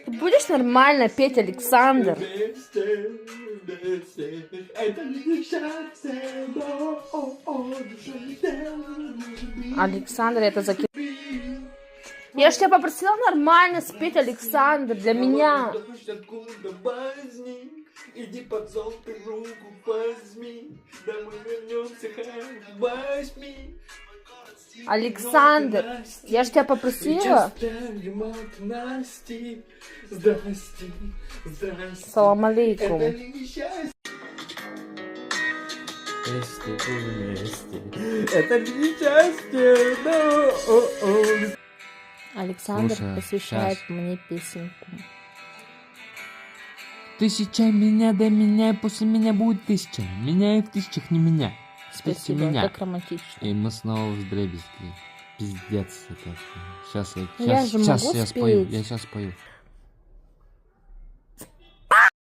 Ты будешь нормально петь, Александр? Александр, это закид... Я ж тебя попросила нормально спеть, Александр, для меня. Иди под зол, ты руку возьми, да мы вернемся, возьми. Александр, я же тебя попросила. Здрасте, здрасте. Салам алейкум. Вместе, вместе. Это несчастье, но... Александр Слушай, посвящает щас. мне песенку. Тысяча меня до меня, и после меня будет тысяча. Меня и в тысячах не меня. Тысяча Спасибо, меня. так романтично. И мы снова вдребезги. Пиздец это. Сейчас Я же сейчас могу я спою. спеть. Я сейчас спою.